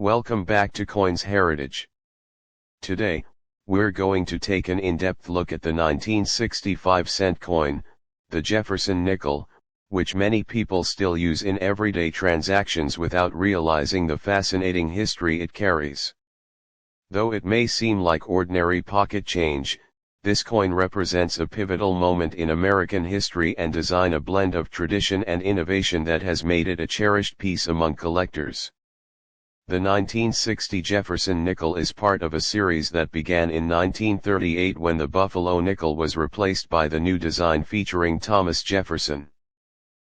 Welcome back to Coins Heritage. Today, we're going to take an in-depth look at the 1965-cent coin, the Jefferson nickel, which many people still use in everyday transactions without realizing the fascinating history it carries. Though it may seem like ordinary pocket change, this coin represents a pivotal moment in American history and design, a blend of tradition and innovation that has made it a cherished piece among collectors. The 1960 Jefferson nickel is part of a series that began in 1938 when the Buffalo nickel was replaced by the new design featuring Thomas Jefferson.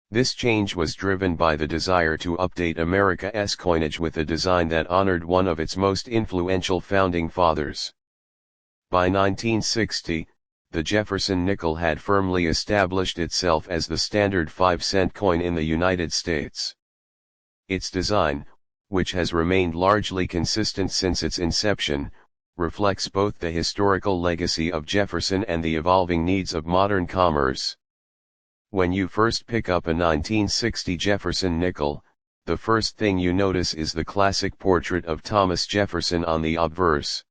This change was driven by the desire to update America's coinage with a design that honored one of its most influential founding fathers. By 1960, the Jefferson nickel had firmly established itself as the standard 5-cent coin in the United States. Its design, which has remained largely consistent since its inception, reflects both the historical legacy of Jefferson and the evolving needs of modern commerce. When you first pick up a 1960 Jefferson nickel, the first thing you notice is the classic portrait of Thomas Jefferson on the obverse.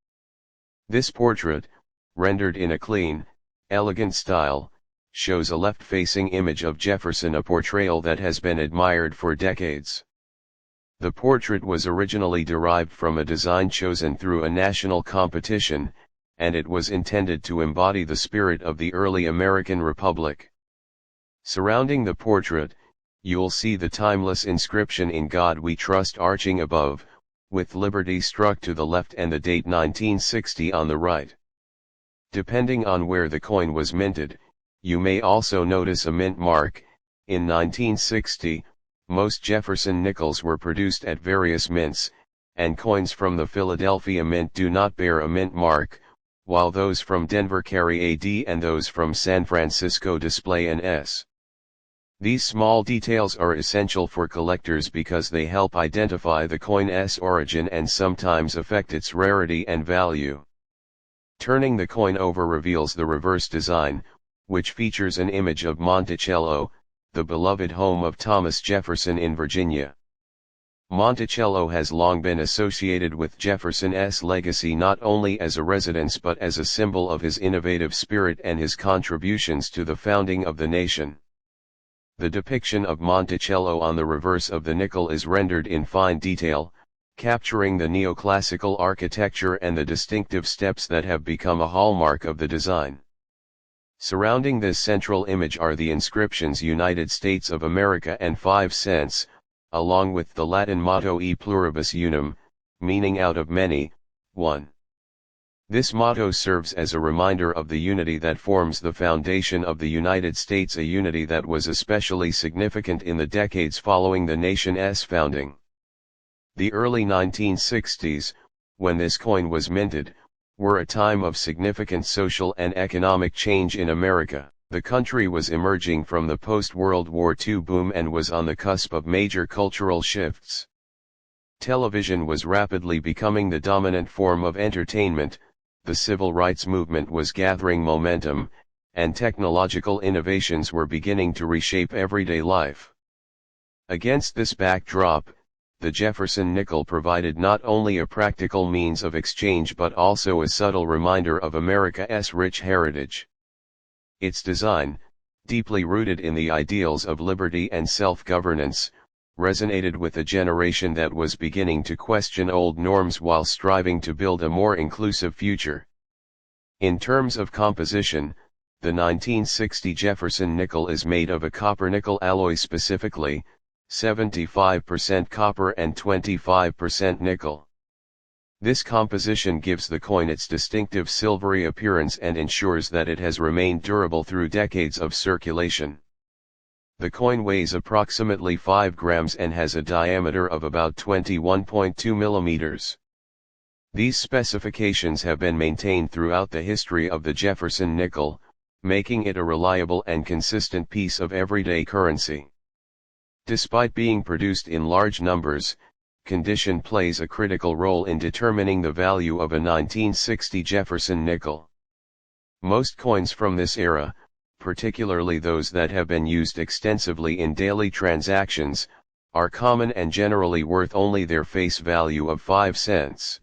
This portrait, rendered in a clean, elegant style, shows a left-facing image of Jefferson, a portrayal that has been admired for decades. The portrait was originally derived from a design chosen through a national competition, and it was intended to embody the spirit of the early American Republic. Surrounding the portrait, you'll see the timeless inscription "In God We Trust" arching above, with liberty struck to the left and the date 1960 on the right. Depending on where the coin was minted, you may also notice a mint mark. In 1960, most Jefferson nickels were produced at various mints, and coins from the Philadelphia Mint do not bear a mint mark, while those from Denver carry a D and those from San Francisco display an S. These small details are essential for collectors because they help identify the coin's origin and sometimes affect its rarity and value. Turning the coin over reveals the reverse design, which features an image of Monticello, the beloved home of Thomas Jefferson in Virginia. Monticello has long been associated with Jefferson's legacy not only as a residence but as a symbol of his innovative spirit and his contributions to the founding of the nation. The depiction of Monticello on the reverse of the nickel is rendered in fine detail, capturing the neoclassical architecture and the distinctive steps that have become a hallmark of the design. Surrounding this central image are the inscriptions "United States of America" and 5 cents, along with the Latin motto "E pluribus unum," meaning "out of many, one." This motto serves as a reminder of the unity that forms the foundation of the United States, a unity that was especially significant in the decades following the nation's founding. The early 1960s, when this coin was minted, were a time of significant social and economic change in America. The country was emerging from the post-World War II boom and was on the cusp of major cultural shifts. Television was rapidly becoming the dominant form of entertainment, the civil rights movement was gathering momentum, and technological innovations were beginning to reshape everyday life. Against this backdrop, the Jefferson nickel provided not only a practical means of exchange but also a subtle reminder of America's rich heritage. Its design, deeply rooted in the ideals of liberty and self-governance, resonated with a generation that was beginning to question old norms while striving to build a more inclusive future. In terms of composition, the 1960 Jefferson nickel is made of a copper-nickel alloy, specifically 75% copper and 25% nickel. This composition gives the coin its distinctive silvery appearance and ensures that it has remained durable through decades of circulation. The coin weighs approximately 5 grams and has a diameter of about 21.2 millimeters. These specifications have been maintained throughout the history of the Jefferson nickel, making it a reliable and consistent piece of everyday currency. Despite being produced in large numbers, condition plays a critical role in determining the value of a 1960 Jefferson nickel. Most coins from this era, particularly those that have been used extensively in daily transactions, are common and generally worth only their face value of 5 cents.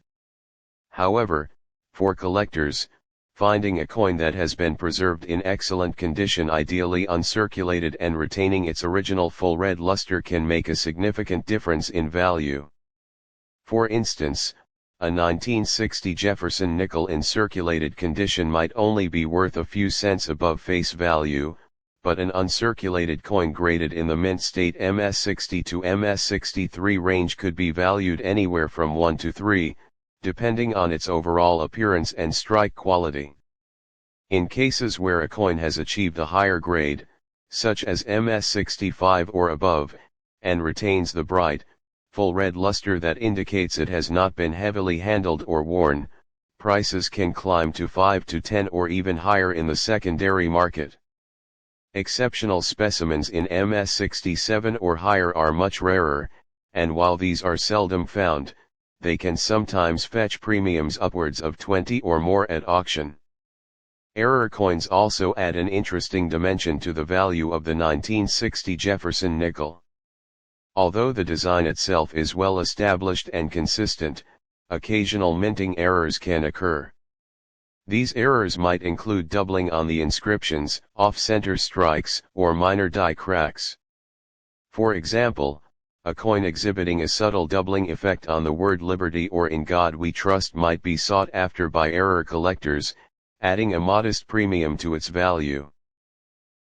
However, for collectors, finding a coin that has been preserved in excellent condition, ideally uncirculated and retaining its original full red luster, can make a significant difference in value. For instance, a 1960 Jefferson nickel in circulated condition might only be worth a few cents above face value, but an uncirculated coin graded in the mint state MS60 to MS63 range could be valued anywhere from 1 to 3, depending on its overall appearance and strike quality. In cases where a coin has achieved a higher grade, such as MS65 or above, and retains the bright, full red luster that indicates it has not been heavily handled or worn, prices can climb to 5 to 10 or even higher in the secondary market. Exceptional specimens in MS67 or higher are much rarer, and while these are seldom found, they can sometimes fetch premiums upwards of 20 or more at auction. Error coins also add an interesting dimension to the value of the 1960 Jefferson nickel. Although the design itself is well established and consistent, occasional minting errors can occur. These errors might include doubling on the inscriptions, off-center strikes, or minor die cracks. For example, a coin exhibiting a subtle doubling effect on the word liberty or in God we trust might be sought after by error collectors, adding a modest premium to its value.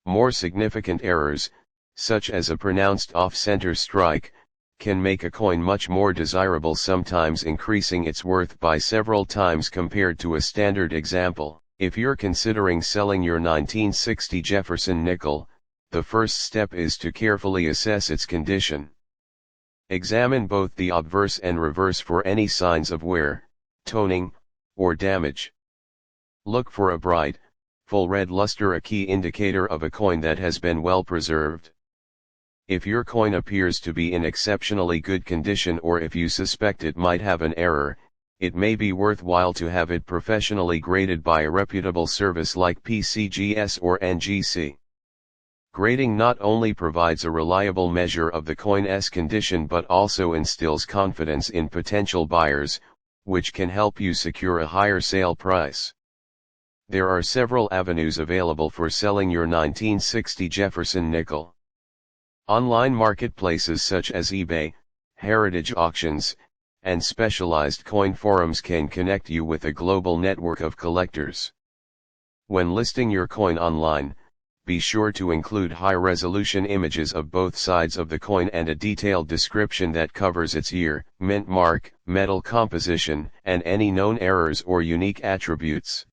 More significant errors, such as a pronounced off-center strike, can make a coin much more desirable, sometimes increasing its worth by several times compared to a standard example. If you're considering selling your 1960 Jefferson nickel, the first step is to carefully assess its condition. Examine both the obverse and reverse for any signs of wear, toning, or damage. Look for a bright, full red luster, a key indicator of a coin that has been well preserved. If your coin appears to be in exceptionally good condition, or if you suspect it might have an error, it may be worthwhile to have it professionally graded by a reputable service like PCGS or NGC. Grading not only provides a reliable measure of the coin's condition but also instills confidence in potential buyers, which can help you secure a higher sale price. There are several avenues available for selling your 1960 Jefferson nickel. Online marketplaces such as eBay, heritage auctions, and specialized coin forums can connect you with a global network of collectors. When listing your coin online, be sure to include high-resolution images of both sides of the coin and a detailed description that covers its year, mint mark, metal composition, and any known errors or unique attributes.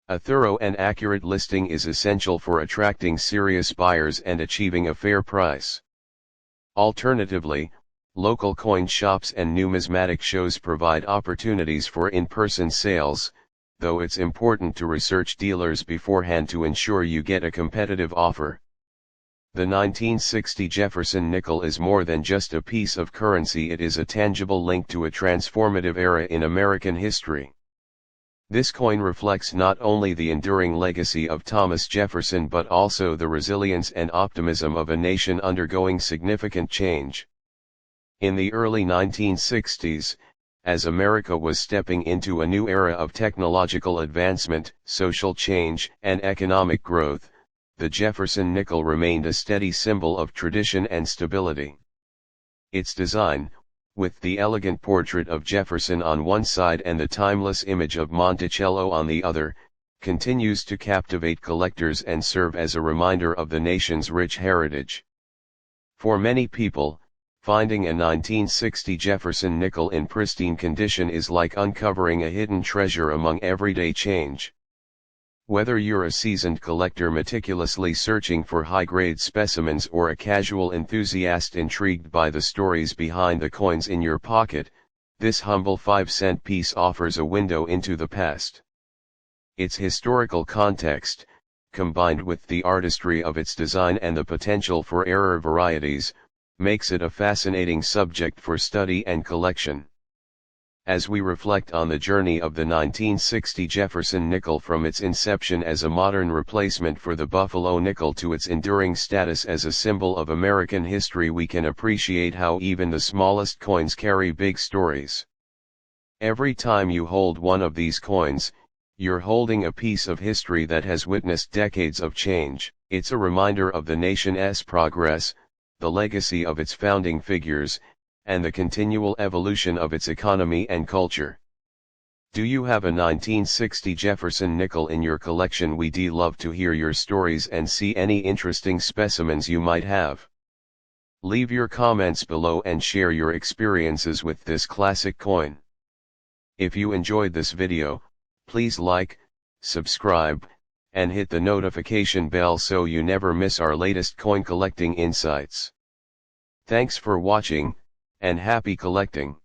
A thorough and accurate listing is essential for attracting serious buyers and achieving a fair price. Alternatively, local coin shops and numismatic shows provide opportunities for in-person sales, though it's important to research dealers beforehand to ensure you get a competitive offer. The 1960 Jefferson nickel is more than just a piece of currency, it is a tangible link to a transformative era in American history. This coin reflects not only the enduring legacy of Thomas Jefferson but also the resilience and optimism of a nation undergoing significant change. In the early 1960s, as America was stepping into a new era of technological advancement, social change, and economic growth, the Jefferson nickel remained a steady symbol of tradition and stability. Its design, with the elegant portrait of Jefferson on one side and the timeless image of Monticello on the other, continues to captivate collectors and serve as a reminder of the nation's rich heritage. For many people, finding a 1960 Jefferson nickel in pristine condition is like uncovering a hidden treasure among everyday change. Whether you're a seasoned collector meticulously searching for high-grade specimens or a casual enthusiast intrigued by the stories behind the coins in your pocket, this humble 5-cent piece offers a window into the past. Its historical context, combined with the artistry of its design and the potential for error varieties, makes it a fascinating subject for study and collection. as we reflect on the journey of the 1960 Jefferson nickel from its inception as a modern replacement for the Buffalo nickel to its enduring status as a symbol of American history, we can appreciate how even the smallest coins carry big stories. Every time you hold one of these coins, you're holding a piece of history that has witnessed decades of change. It's a reminder of the nation's progress, the legacy of its founding figures, and the continual evolution of its economy and culture. Do you have a 1960 Jefferson nickel in your collection? We'd love to hear your stories and see any interesting specimens you might have. Leave your comments below and share your experiences with this classic coin. If you enjoyed this video, please like, subscribe, and hit the notification bell so you never miss our latest coin collecting insights. Thanks for watching, and happy collecting.